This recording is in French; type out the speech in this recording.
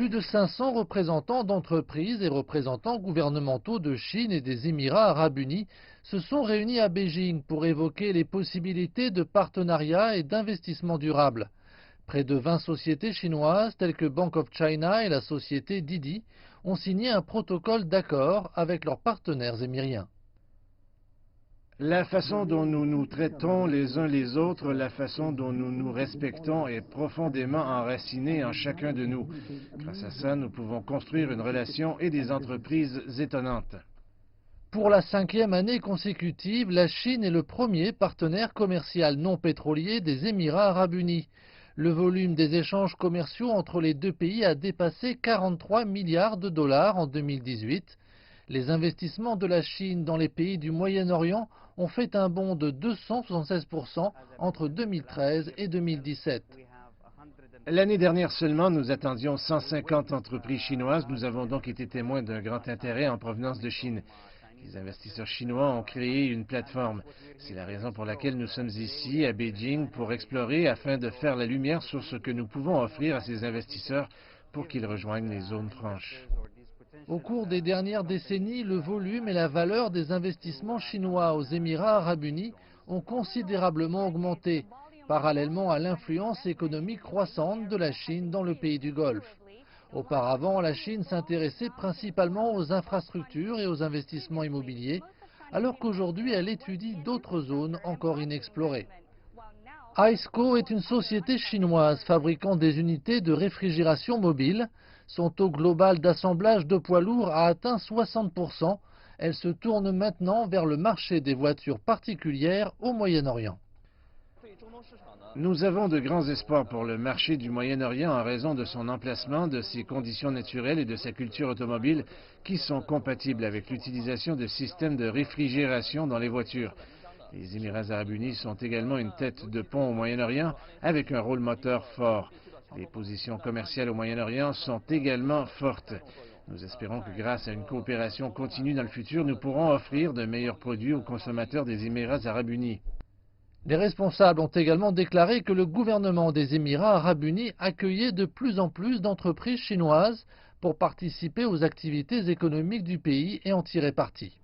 Plus de 500 représentants d'entreprises et représentants gouvernementaux de Chine et des Émirats arabes unis se sont réunis à Beijing pour évoquer les possibilités de partenariat et d'investissement durable. Près de 20 sociétés chinoises telles que Bank of China et la société Didi ont signé un protocole d'accord avec leurs partenaires émiriens. La façon dont nous nous traitons les uns les autres, la façon dont nous nous respectons est profondément enracinée en chacun de nous. Grâce à ça, nous pouvons construire une relation et des entreprises étonnantes. Pour la 5e année consécutive, la Chine est le premier partenaire commercial non pétrolier des Émirats arabes unis. Le volume des échanges commerciaux entre les deux pays a dépassé 43 milliards de dollars en 2018. Les investissements de la Chine dans les pays du Moyen-Orient ont fait un bond de 276% entre 2013 et 2017. L'année dernière seulement, nous attendions 150 entreprises chinoises. Nous avons donc été témoins d'un grand intérêt en provenance de Chine. Les investisseurs chinois ont créé une plateforme. C'est la raison pour laquelle nous sommes ici à Beijing pour explorer afin de faire la lumière sur ce que nous pouvons offrir à ces investisseurs pour qu'ils rejoignent les zones franches. Au cours des dernières décennies, le volume et la valeur des investissements chinois aux Émirats arabes unis ont considérablement augmenté, parallèlement à l'influence économique croissante de la Chine dans le pays du Golfe. Auparavant, la Chine s'intéressait principalement aux infrastructures et aux investissements immobiliers, alors qu'aujourd'hui elle étudie d'autres zones encore inexplorées. ICECO est une société chinoise fabriquant des unités de réfrigération mobile. Son taux global d'assemblage de poids lourds a atteint 60%. Elle se tourne maintenant vers le marché des voitures particulières au Moyen-Orient. Nous avons de grands espoirs pour le marché du Moyen-Orient en raison de son emplacement, de ses conditions naturelles et de sa culture automobile qui sont compatibles avec l'utilisation de systèmes de réfrigération dans les voitures. Les Émirats arabes unis sont également une tête de pont au Moyen-Orient avec un rôle moteur fort. Les positions commerciales au Moyen-Orient sont également fortes. Nous espérons que grâce à une coopération continue dans le futur, nous pourrons offrir de meilleurs produits aux consommateurs des Émirats arabes unis. Les responsables ont également déclaré que le gouvernement des Émirats arabes unis accueillait de plus en plus d'entreprises chinoises pour participer aux activités économiques du pays et en tirer parti.